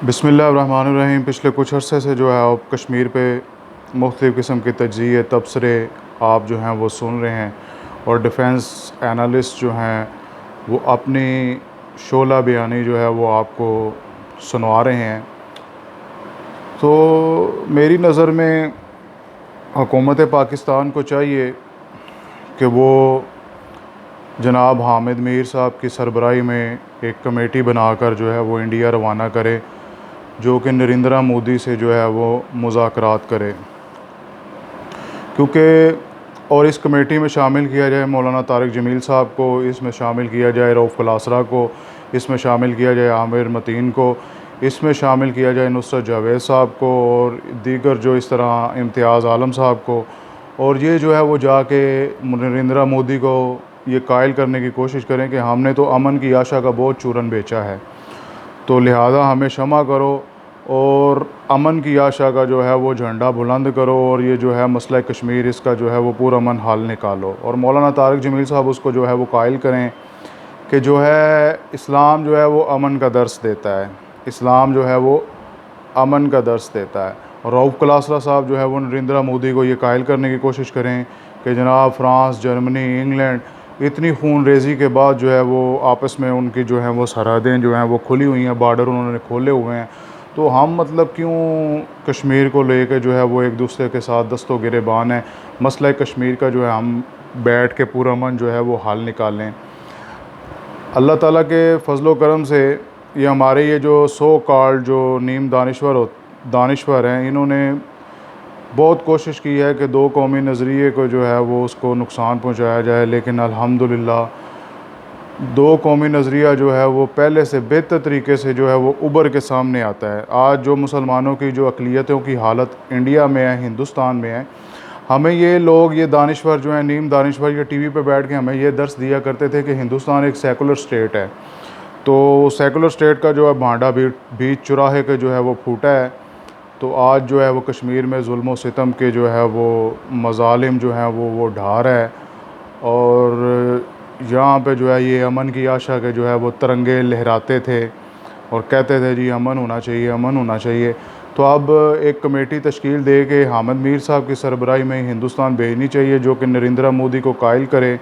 बिस्मिल्लाहिर्रहमानिर्रहीम। पिछले कुछ अरसे से जो है आप कश्मीर पे मुख्तलिफ़ किस्म के तज्ज़िये तबसरे आप जो हैं वो सुन रहे हैं, और डिफेंस एनालिस्ट जो हैं वो अपनी शोला बयानी जो है वो आपको सुनवा रहे हैं। तो मेरी नज़र में हुकूमत पाकिस्तान को चाहिए कि वो जनाब हामिद मीर साहब की सरबराही में एक कमेटी बनाकर जो है वो इंडिया रवाना करे, जो कि नरेंद्र मोदी से जो है वो मुज़ाकरात करे। क्योंकि और इस कमेटी में शामिल किया जाए मौलाना तारिक जमील साहब को, इसमें शामिल किया जाए रऊफ़ कलासरा को, इसमें शामिल किया जाए आमिर मतीन को, इसमें शामिल किया जाए नुसरत जावेद साहब को, और दीगर जो इस तरह इम्तियाज़ आलम साहब को। और ये जो है वो जाके नरेंद्र मोदी को ये कायल करने की कोशिश करें कि हमने तो अमन की आशा का बहुत चूरन बेचा है, तो लिहाजा हमें क्षमा करो और अमन की आशा का जो है वो झंडा बुलंद करो, और ये जो है मसला कश्मीर इसका जो है वो पुरअमन हल निकालो। और मौलाना तारिक जमील साहब उसको जो है वो कायल करें कि जो है इस्लाम जो है वो अमन का दर्स देता है, इस्लाम जो है वो अमन का दर्स देता है। और रऊफ़ कलासरा साहब जो है वो नरेंद्र मोदी को ये कायल करने की कोशिश करें कि जनाब फ्रांस, जर्मनी, इंग्लैंड इतनी खून रेज़ी के बाद जो है वो आपस में उनकी जो है वो सरहदें जो हैं वो खुली हुई हैं, बार्डर उन्होंने खोले हुए हैं, तो हम मतलब क्यों कश्मीर को लेकर जो है वो एक दूसरे के साथ दस्तो गिरेबान है। मसला कश्मीर का जो है हम बैठ के पुरअमन जो है वो हल निकालें। अल्लाह ताला के फ़ज़ल व करम से ये हमारे ये जो सो कॉल्ड जो नीम दानिश्वर हैं, इन्होंने बहुत कोशिश की है कि दो कौमी नज़रिए को जो है वो उसको नुकसान पहुंचाया जाए, लेकिन अल्हम्दुलिल्लाह दो कौमी नज़रिया जो है वो पहले से बेहतर तरीके से जो है वो उभर के सामने आता है। आज जो मुसलमानों की जो अक़लियतों की हालत इंडिया में है, हिंदुस्तान में है, हमें ये लोग ये दानिश्वर जो है नीम दानिश्वर ये टीवी पे बैठ के हमें ये दर्स दिया करते थे कि हिंदुस्तान एक सेकुलर स्टेट है। तो सेकुलर स्टेट का जो है भांडा बीच चुराहे के जो है वो फूटा है। तो आज जो है वो कश्मीर में जुल्म व सितम के जो है वो मज़ालिम जो हैं वो ढा रहा है, और यहाँ पे जो है ये अमन की आशा के जो है वो तिरंगे लहराते थे और कहते थे जी अमन होना चाहिए, अमन होना चाहिए। तो अब एक कमेटी तश्कील दे के हामिद मीर साहब की सरबराही में हिंदुस्तान भेजनी चाहिए, जो कि नरेंद्र मोदी को कायल करे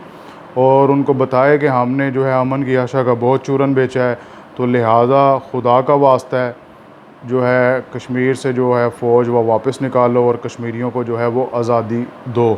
और उनको बताए कि हमने जो है अमन की आशा का बहुत चूरन बेचा है, तो लिहाजा खुदा का वास्ता है जो है कश्मीर से जो है फ़ौज वो वापस निकालो और कश्मीरियों को जो है वो आज़ादी दो।